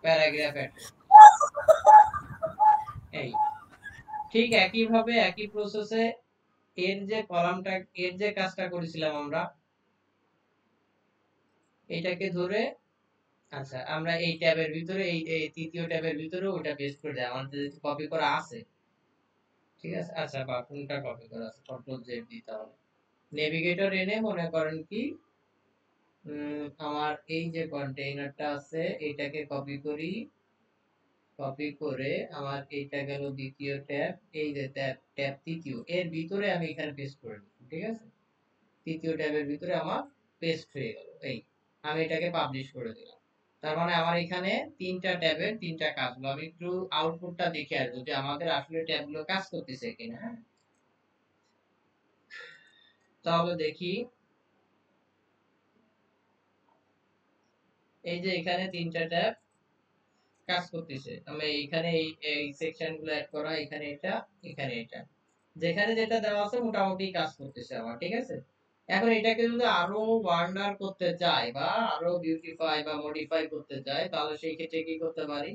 Speaker 1: প্যারাগ্রাফ অ্যাড, এই ঠিক একই ভাবে একই প্রসেসে এর যে কলামটা, এর যে কাজটা করেছিলাম আমরা, এটাকে ধরে আচ্ছা আমরা এই ট্যাবের ভিতরে এই তৃতীয় ট্যাবের ভিতরে ওটা পেস্ট করে দেই, আমাদের যেহেতু কপি করা আছে, ঠিক আছে? আচ্ছা বাটনটা কপি করা আছে, কন্ট্রোল জেড দিতে হবে। নেভিগেটর এনে মনে করেন কি আমার এই যে কন্টেইনারটা আছে এটাকে কপি করি, কপি করে আমার এইটা গেল দ্বিতীয় ট্যাব, এই যে ট্যাব তৃতীয়, এর ভিতরে আমি এখানে পেস্ট করে দিই, ঠিক আছে? তৃতীয় ট্যাবের ভিতরে আমার পেস্ট হয়ে গেল। এই আমি এটাকে পাবলিশ করে দিলাম। তার মানে আমার এখানে তিনটা ট্যাবের তিনটা কাজ হলো। আমি একটু আউটপুটটা দেখে আসবো যে আমাদের আসলে ট্যাবগুলো কাজ করতেছে কিনা, হ্যাঁ? তাহলে দেখি, এই যে এখানে তিনটা ট্যাব কাজ করতেছে। আমি এইখানে এই সেকশনগুলো অ্যাড করা, এখানে এটা, এখানে এটা, যেখানে যেটা দেওয়া আছে মোটামুটি কাজ করতেছে আমার, ঠিক আছে? এখন এটাকে যদি আরো ওয়ান্ডার করতে চাই বা আরো বিউটিফাই বা মডিফাই করতে চাই, তাহলে সেই ক্ষেত্রে কি করতে পারি,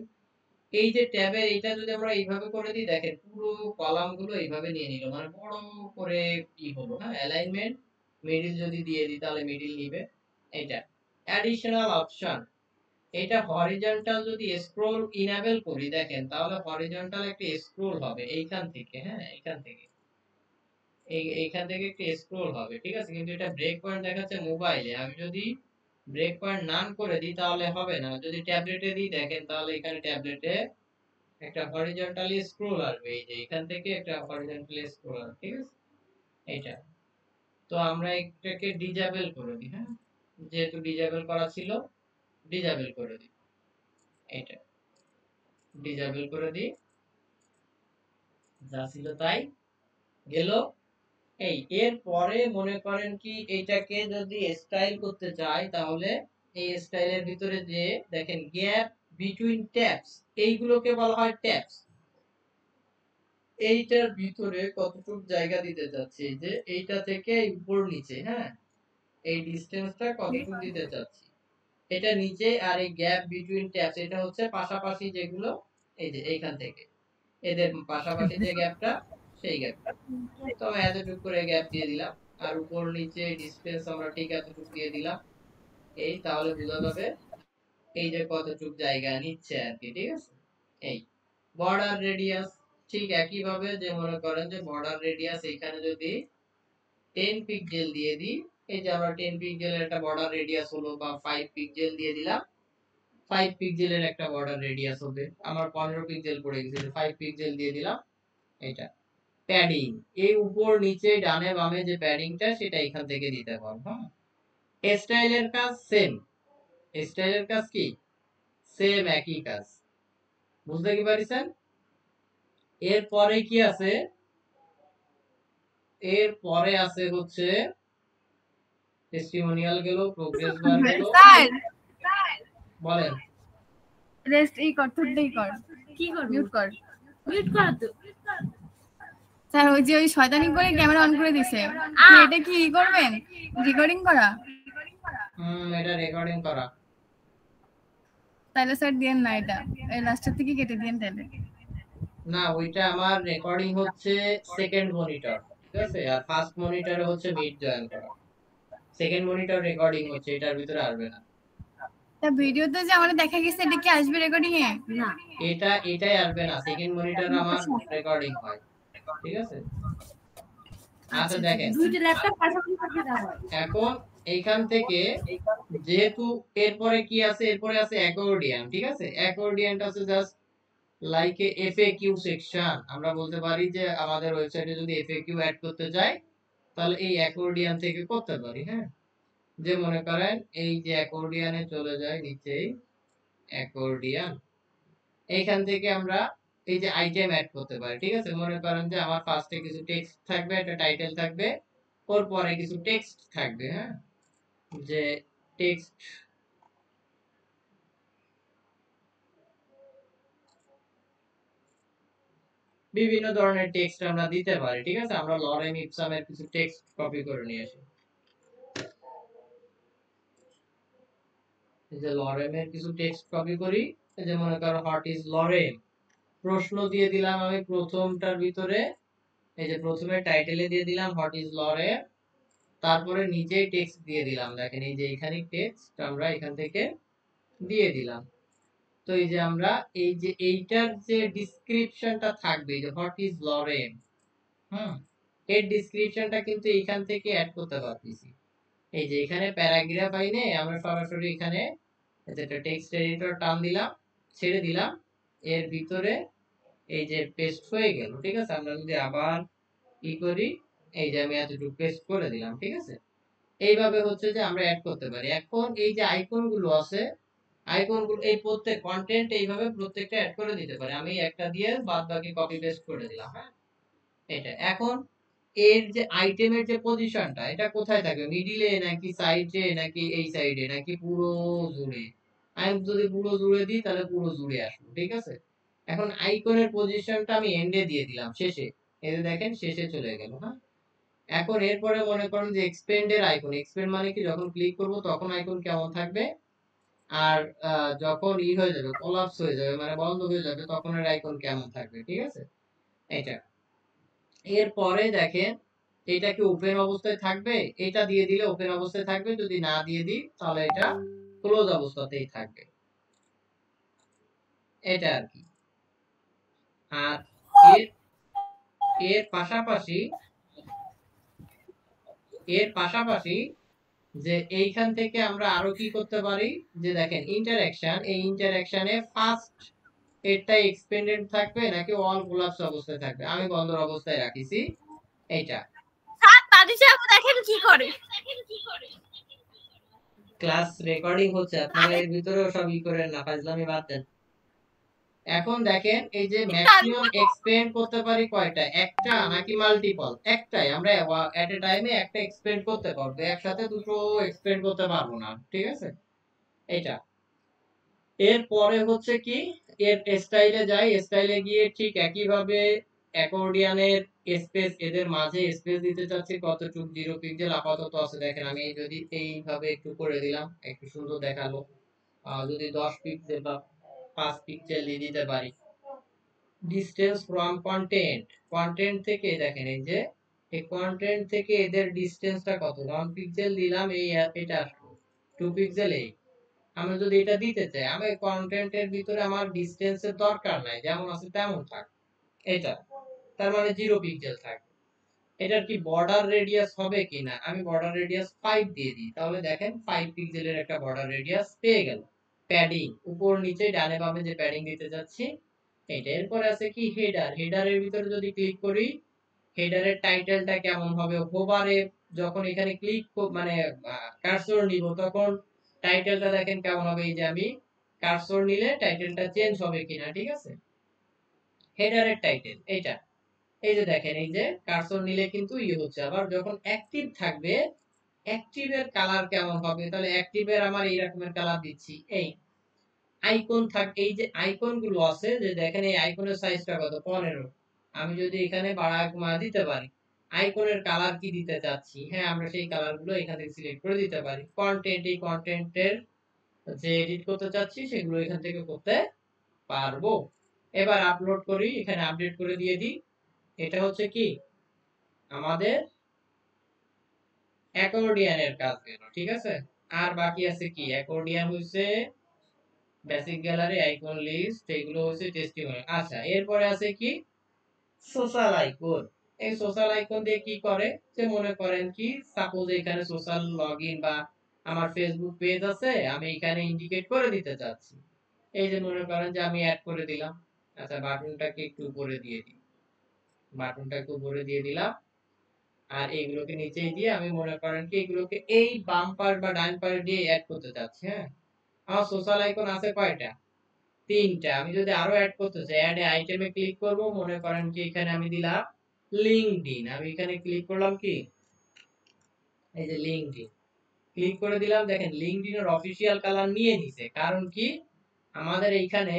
Speaker 1: এই যে ট্যাবের এটা যদি আমরা এইভাবে করে দিই, দেখেন পুরো কলাম গুলো এইভাবে নিয়ে নিল, মানে বড় করে কি হলো, হ্যাঁ? অ্যালাইনমেন্ট মিডল যদি দিয়ে দিই তাহলে মিডল নিবে। এটা অ্যাডিশনাল অপশন, এটা হরিজন্টাল যদি স্ক্রল ইনেবল করি, দেখেন তাহলে হরিজন্টাল একটা স্ক্রল হবে এইখান থেকে, হ্যাঁ এইখান থেকে, এইখান থেকে একটা স্ক্রল হবে, ঠিক আছে? কিন্তু এটা ব্রেক পয়েন্ট দেখাচ্ছে মোবাইলে, আমি যদি ব্রেক পয়েন্ট নান করে দিই তাহলে হবে না। যদি ট্যাবলেটে দিই দেখেন তাহলে এখানে ট্যাবলেটে একটা হরিজন্টালি স্ক্রল আসবে, এই যে এখান থেকে একটা হরিজন্টালি স্ক্রল আসবে, ঠিক আছে? এটা তো আমরা এটাকে ডিজেবল করে দিই, হ্যাঁ যেহেতু ডিজেবল করা ছিল ডিজেবল করে দিই, এটা ডিজেবল করে দিই, যা ছিল তাই গেল। এই এর পরে মনে করেন কি এইটাকে যদি স্টাইল করতে চাই, তাহলে এই স্টাইলের ভিতরে যে দেখেন গ্যাপ বিটুইন ট্যাবস, এইগুলোকে বলা হয় ট্যাবস। এইটার ভিতরে কতটুকু জায়গা দিতে চাচ্ছি, এই যে এইটা থেকে উপর নিচে, হ্যাঁ এই ডিসটেন্সটা কতটুকু দিতে চাচ্ছি, এটা নিচে, আর এই গ্যাপ বিটুইন ট্যাবস এটা হচ্ছে পাশাপাশি যেগুলো, এই যে এইখান থেকে এদের পাশাপাশি যে গ্যাপটা, সেই গ্যাপটা। তো আমি এতটুকু করে গ্যাপ দিয়ে দিলাম, আর উপর নিচে ডিসটেন্স আমরা ঠিক এতটুকু দিয়ে দিলাম। এই তাহলে বোঝা যাবে এই যে কতটুকু জায়গা নিচ্ছে আর কি, ঠিক আছে? এই বর্ডার রেডিয়াস ঠিক একই ভাবে, যে মনে করেন যে বর্ডার রেডিয়াস এখানে যদি 10 পিক্সেল দিয়ে দিই, এই যে আমরা 10 পিক্সেলের একটা বর্ডার রেডিয়াস হলো বা 5 পিক্সেল দিয়ে দিলাম, 5 পিক্সেলের একটা বর্ডার রেডিয়াস হবে। আমার 15 পিক্সেল পড়ে গেছে, 5 পিক্সেল দিয়ে দিলাম। এটা প্যাডিং, এই উপর নিচে ডানে বামে যে প্যাডিংটা সেটা এখান থেকে দিতে পারবো। হ্যাঁ, স্টাইলের কাজ সেম, স্টাইলের কাজ কি সেম, একই কাজ। বুঝতে কি পারিছেন? এরপরে কি আছে, এরপরে আছে হচ্ছে টেস্টিমোনিয়াল গেল, প্রোগ্রেস বার গেল।
Speaker 4: স্যার
Speaker 1: বলেন।
Speaker 4: রেস্ট কর, তুই কর,
Speaker 3: কি করব?
Speaker 4: মিউট কর।
Speaker 3: মিউট কর তো।
Speaker 4: স্যার ওই যে ওই শয়তানি করে ক্যামেরা অন করে দিছে, এটা কি করবেন, রেকর্ডিং করা?
Speaker 1: এটা রেকর্ডিং করা।
Speaker 4: তাহলে স্যার দেন না, এটা এই লাস্টের থেকে কেটে দেন তাহলে।
Speaker 1: না, ওইটা আমার রেকর্ডিং হচ্ছে সেকেন্ড মনিটর, ঠিক আছে? আর ফার্স্ট মনিটরে হচ্ছে মিট জয়েন করা। সেকেন্ড মনিটর রেকর্ডিং হচ্ছে, এটার ভিতরে আসবে না।
Speaker 4: তা ভিডিওতে যে আমাদের দেখা গেছে এটা কি আসবে রেকর্ডিং এ?
Speaker 3: না,
Speaker 1: এটাই আসবে না, সেকেন্ড মনিটর আমার রেকর্ডিং হয়, ঠিক আছে? আচ্ছা দেখেন,
Speaker 3: দুইটা ল্যাপটপ পাশাপাশি থাকলে তা হয়।
Speaker 1: এখন এইখান থেকে যেহেতু এরপরে কি আছে, এরপরে আছে অ্যাকর্ডিয়ান, ঠিক আছে? অ্যাকর্ডিয়ানটা আছে just like a FAQ section. আমরা বলতে পারি যে আমাদের ওয়েবসাইটে যদি এফএকিউ অ্যাড করতে চাই তাহলে এই অ্যাকর্ডিয়ান থেকে করতে পারি। হ্যাঁ, যে মনে করেন এই যে অ্যাকর্ডিয়ানে চলে যায় নিচেই অ্যাকর্ডিয়ান, এইখান থেকে আমরা এই যে আইটেম অ্যাড করতে পারি, ঠিক আছে? মনে করেন যে আমার ফার্স্টে কিছু টেক্সট থাকবে, একটা টাইটেল থাকবে, ওর পরে কিছু টেক্সট থাকবে। হ্যাঁ, যে টেক্সট বিভিন্ন ধরনের টেক্সট আমরা দিতে পারি, ঠিক আছে? আমরা লরেম ইপসামের কিছু টেক্সট কপি করে নিয়ে আসি। এই যে লরেমের কিছু টেক্সট কপি করি, এই যে মনে করো হোয়াট ইজ লরেম, প্রশ্ন দিয়ে দিলাম আমি প্রথমটার ভিতরে। এই যে প্রথমে টাইটেলে দিয়ে দিলাম হোয়াট ইজ লরেম, তারপরে নিচেই টেক্সট দিয়ে দিলাম। দেখেন এই যে এখানে টেক্সট আমরা এখান থেকে দিয়ে দিলাম। তো এই যে আমরা এই যে এইটার যে ডেসক্রিপশনটা থাকবে, যে হোয়াট ইজ লরেম, এর ডেসক্রিপশনটা কিন্তু এইখান থেকে অ্যাড করতে পারতেছি। এই যে এখানে প্যারাগ্রাফ আইনে আমরা সরাসরি এখানে যেটা টেক্সট এডিটর টান দিলাম, ছেড়ে দিলাম, এর ভিতরে এই যে পেস্ট হয়ে গেল, ঠিক আছে? আমরা যদি আবার ই করি, এই যে আমি এতটুকু পেস্ট করে দিলাম, ঠিক আছে? এইভাবে হচ্ছে যে আমরা অ্যাড করতে পারি। এখন এই যে আইকনগুলো আছে, আইকনগুলো এই প্রত্যেক কন্টেন্ট এইভাবে প্রত্যেকটা অ্যাড করে দিতে পারি। আমি একটা দিয়ে বাদ বাকি কপি পেস্ট করে দিলাম। হ্যাঁ, এটা এখন এর যে আইটেমের যে পজিশনটা, এটা কোথায় থাকবে, মিডিলে নাকি সাইডে নাকি এই সাইডে নাকি পুরো জুড়ে? আমি যদি পুরো জুড়ে দিই তাহলে পুরো জুড়ে আসবে, ঠিক আছে? এখন আইকনের পজিশনটা আমি এন্ডে দিয়ে দিলাম, শেষে। এই যে দেখেন শেষে চলে গেল। হ্যাঁ, এখন এরপরে মনে করেন যে এক্সপেন্ড এর আইকন, এক্সপেন্ড মানে কি, যখন ক্লিক করব তখন আইকন কেমন থাকবে, আর যখন ই হয়ে যাবে, কোলাপস হয়ে যাবে মানে বন্ধ হয়ে যাবে, তখন এর আইকন কেমন থাকবে, ঠিক আছে? এটা এরপরে দেখেন এটা কি ওপেন অবস্থায় থাকবে, এটা দিয়ে দিলে ওপেন অবস্থায় থাকবে, যদি না দিয়ে দিই তাহলে এটা ক্লোজ অবস্থাতেই থাকবে। এটা আর কি। আর এর এর পাশাপাশি যে এইখান থেকে আমরা আরো কি করতে পারি, যে দেখেন ইন্টারঅ্যাকশন, এই ইন্টারঅ্যাকশনে ফার্স্ট এটা এক্সপেন্ডেড থাকবে নাকি অল কোলাপস অবস্থায় থাকবে, আমি বন্ধ অবস্থায় রাখিছি এইটা।
Speaker 3: স্যার তাদিশা আপু দেখেন কি করে।
Speaker 1: ক্লাস রেকর্ডিং হচ্ছে, আপনারা এর ভিতরেও সব ই করেন না, ফাজলামি বাদ দেন। এখন দেখেন এই যে ম্যাক্সিমাম এক্সপেন্ড করতে পারি কয়টা, একটা নাকি মাল্টিপল? একটাই, আমরা এট এ টাইমে একটা এক্সপেন্ড করতে পারবো, একসাথে দুটো এক্সপেন্ড করতে পারবো না, ঠিক আছে? এটা এরপরে হচ্ছে কি, এর স্টাইলে যাই, স্টাইলে গিয়ে ঠিক একই ভাবে অ্যাকর্ডিয়ানের স্পেস, এদের মাঝে স্পেস দিতে চাচ্ছি কতটুক, 0 পিক্সেল আপাতত আছে। দেখেন আমি যদি এইভাবে একটু করে দিলাম, একটু সুন্দর দেখালো। যদি 10 পিক্সেল বা 5 পিক্সেল দিয়ে দিতে পারি। ডিসটেন্স ফ্রম কন্টেন্ট, কন্টেন্ট থেকে দেখেন এই যে এই কন্টেন্ট থেকে এদের ডিসটেন্সটা কত, 1 পিক্সেল দিলাম, এই এটা আসলো 2 পিক্সেল। এই আমি যদি এটা দিতে চাই, আমি কন্টেন্টের ভিতরে আমার ডিসটেন্সের দরকার নাই, যেমন আছে তেমন থাক, এটা তার মানে 0 পিক্সেল থাকবে। এটার কি বর্ডার রেডিয়াস হবে কিনা, আমি বর্ডার রেডিয়াস 5 দিয়ে দিই, তাহলে দেখেন 5 পিক্সেলের একটা বর্ডার রেডিয়াস পেয়ে গেল। প্যাডিং উপর নিচে ডানে বামে যে প্যাডিং দিতে যাচ্ছি এইটা। এরপর আছে কি হেডার, হেডারের ভিতরে যদি ক্লিক করি হেডারের টাইটেলটা কেমন হবে, হোভারে যখন এখানে ক্লিক মানে কার্সর নিব তখন টাইটেলটা দেখেন কেমন হবে, এই যে আমি কার্সর নিলে টাইটেলটা চেঞ্জ হবে কিনা, ঠিক আছে। হেডারের টাইটেল এইটা, এই যে দেখেন এই যে কার্সর নিলে কিন্তু হচ্ছে। আবার যখন অ্যাক্টিভ থাকবে অ্যাক্টিভের কালার কেমন হবে, তাহলে অ্যাক্টিভের আমার এই রকমের কালার দিচ্ছি। এই আইকন এই যে আইকন গুলো আছে যে দেখেন এই আইকনের সাইজটা কত 15, আমি যদি এখানে বাড়ায় কমায় দিতে পারি। আইকনের কালার কি দিতে চাচ্ছি, হ্যাঁ আমরা সেই কালার গুলো এখান থেকে সিলেক্ট করে দিতে পারি। কন্টেন্ট, এই কন্টেন্টের যে এডিট করতে চাচ্ছি সেগুলো এখান থেকে করতে পারবো। এবার আপলোড করি, এখানে আপডেট করে দিয়ে দিই। এটা হচ্ছে কি আমাদের অ্যাকর্ডিয়ানের কাজ গেল, ঠিক আছে। আর বাকি আছে কি, অ্যাকর্ডিয়ান হইছে বেসিক গ্যালারি, আইকন লিস্ট, এগুলো হচ্ছে টেস্টিমোনিয়াল। আচ্ছা এরপরে আছে কি সোশ্যাল আইকন। এই সোশ্যাল আইকন দিয়ে কি করে, যে মনে করেন কি সাপোজ এখানে সোশ্যাল লগইন বা আমার ফেসবুক পেজ আছে, আমি এখানে ইন্ডিকেট করে দিতে চাচ্ছি। এই যে মনে করেন যে আমি অ্যাড করে দিলাম। আচ্ছা বাটনটাকে একটু উপরে দিয়ে দিই, বাটনটা একটু উপরে দিয়ে দিলাম। আর এইগুলোকে নিচে দিয়ে আমি মনে করেন কি এগুলোকে এই বাম পাশ বা ডান পাশ দিয়ে অ্যাড করতে চাচ্ছি। হ্যাঁ আমার সোশ্যাল আইকন আছে কয়টা, 3টা। আমি যদি আরো অ্যাড করতে চাই অ্যাড আইটেমে ক্লিক করব, মনে করেন কি এখানে আমি দিলাম লিংকডইন, আমি এখানে ক্লিক করলাম কি এই যে লিংকডইন ক্লিক করে দিলাম। দেখেন লিংকডইনের অফিশিয়াল কালার নিয়ে নিছে, কারণ কি আমাদের এইখানে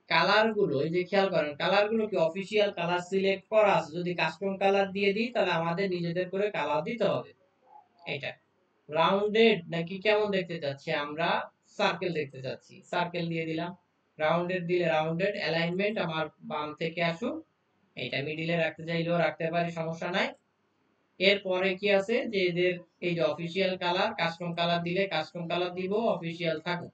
Speaker 1: কালার গুলো এই যে খেয়াল করেন কালার গুলো কি অফিশিয়াল কালার সিলেক্ট করা আছে। যদি কাস্টম কালার দিয়ে দিই তাহলে আমাদের নিজেদের করে কালার দিতে হবে। এটা রাউন্ডেড নাকি কেমন দেখতে চাচ্ছি আমরা, সার্কেল দেখতে চাচ্ছি, সার্কেল দিয়ে দিলাম। রাউন্ডেড দিলে রাউন্ডেড, অ্যালাইনমেন্ট আমার বাম থেকে আসুক, এটা মিডিলে রাখতে চাইলেও রাখতে পারি, সমস্যা নাই। এরপরে কি আছে যে এদের এই যে অফিশিয়াল কালার, কাস্টম কালার দিলে কাস্টম কালার দিব, অফিশিয়াল থাকুক।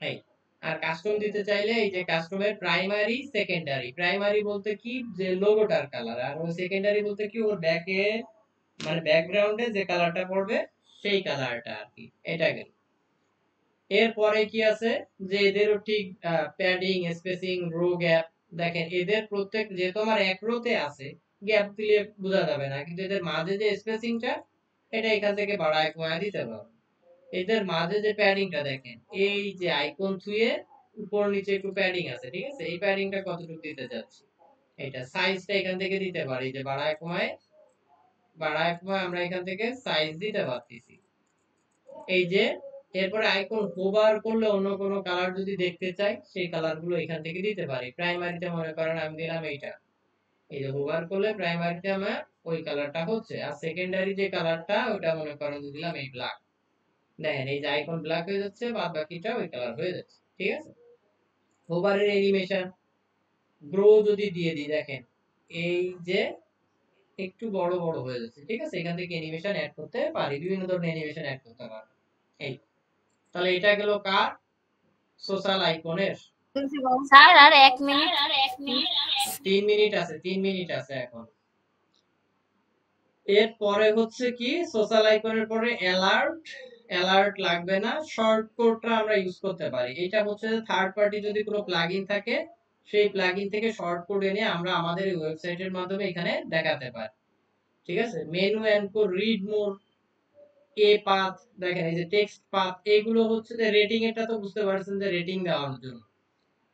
Speaker 1: এই আর কাস্টম দিতে চাইলে এই যে কাস্টমের প্রাইমারি সেকেন্ডারি, প্রাইমারি বলতে কি যে লোগোটার কালার, আর সেকেন্ডারি বলতে কি ওর ব্যাকে মানে ব্যাকগ্রাউন্ডে যে কালারটা পড়বে সেই কালারটা আর কি। এটা গেল। এরপরে কি আছে যে এদেরও ঠিক প্যাডিং, স্পেসিং, রো গ্যাপ, দেখেন এদের প্রত্যেক যে তোমার এক রোতে আছে গ্যাপ দিলে বোঝা যাবে না, কিন্তু এদের মাঝে যে স্পেসিংটা এটা এখান থেকে বাড়ায় কমায় দিতে পারো। এদের মাঝে যে প্যাডিংটা দেখেন এই যে আইকন থুয়ে উপর নিচে একটু প্যাডিং আছে, ঠিক আছে। এই প্যাডিংটা কতটুকু দিতে যাচ্ছি, এটা সাইজটা এখান থেকে দিতে পারি, যে বাড়ায় কমায় আমরা এখান থেকে সাইজ দিতে পারতেছি। এই যে এরপরে আইকন হোভার করলে অন্য কোনো কালার যদি দেখতে চাই সেই কালার গুলো এখান থেকে দিতে পারি। প্রাইমারিতে মনে করেন আমি দিলাম এইটা, এই যে হোভার করলে প্রাইমারিতে আমার ওই কালারটা হচ্ছে, আর সেকেন্ডারি যে কালারটা ওটা মনে করেন দিলাম এই ব্ল্যাক। দেখেন এই যে আইকন ব্ল্যাক হয়ে যাচ্ছে, বাদ বাকিটা ওই কালার হয়ে যাচ্ছে, ঠিক আছে। হোভারের অ্যানিমেশন গ্রো যদি দিয়ে দিই, দেখেন এই যে একটু বড় বড় হয়ে যাচ্ছে, ঠিক আছে। এখান থেকে অ্যানিমেশন অ্যাড করতে পারি, বিভিন্ন ধরনের অ্যানিমেশন অ্যাড করতে পারি। এই তাহলে এটা গেল কার সোশ্যাল আইকনের।
Speaker 2: স্যার আর 1 মিনিট
Speaker 1: 3 মিনিট আছে, 3 মিনিট আছে এখন। এরপরে হচ্ছে কি সোশ্যাল আইকনের পরে অ্যালার্ট, অ্যালার্ট লাগবে না, শর্টকাটটা আমরা ইউজ করতে পারি। এটা হচ্ছে থার্ড পার্টি যদি কোনো প্লাগইন থাকে সেই প্লাগইন থেকে শর্টকাট এনে আমরা আমাদের এই ওয়েবসাইটের মাধ্যমে এখানে দেখাতে পারি, ঠিক আছে। মেনু এনকোড, রিড মোর, এ পাথ, দেখেন এই যে টেক্সট পাথ, এগুলো হচ্ছে যে রেটিং, এটা তো বুঝতে পারছেন যে রেটিং দেওয়ার জন্য।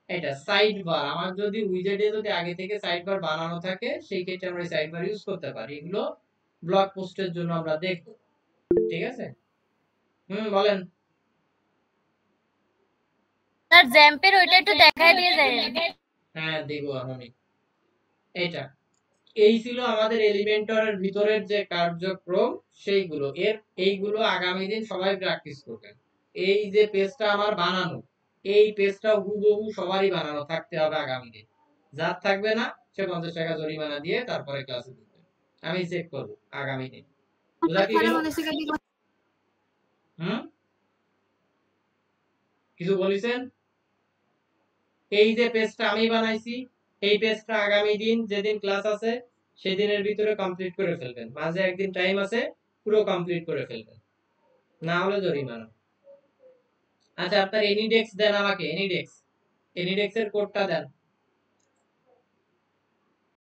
Speaker 1: এটা সাইড বার, আমার যদি উইজেটে যদি আগে থেকে সাইড বার বানানো থাকে সেই ক্ষেত্রে আমরা সাইড বার ইউজ করতে পারি। এগুলো ব্লগ পোস্টের জন্য আমরা দেখব, ঠিক আছে। বলেন।
Speaker 2: স্যার জ্যাম্পের ওইটা একটু দেখাই দিয়ে যায়।
Speaker 1: হ্যাঁ দেব এখনই। এটা এই ছিল আমাদের এলিমেন্টরের ভিতরের যে কার্যক্রম সেইগুলো। এইগুলো আগামী দিন সবাই প্র্যাকটিস করবেন। এই যে পেজটা আমার বানানো, এই পেজটা হুবহু সবারই বানানো থাকতে হবে আগামী দিন। যার থাকবে না সে 50 টাকা জরিমানা দিয়ে তারপরে ক্লাসে ঢুকবে। আমি চেক করব আগামী দিন। বুঝা কি গেল? কিছু বলিছেন? এই যে পেজটা আমি বানাইছি এই পেজটা আগামী দিন যেদিন ক্লাস আছে সেদিনের ভিতরে কমপ্লিট করে ফেলবেন, মাঝে একদিন টাইম আছে, পুরো কমপ্লিট করে ফেলবেন, না হলে জরিমানা। আচ্ছা আপনার এনিডেক্স দেন আমাকে, এনিডেক্স এর কোডটা দেন।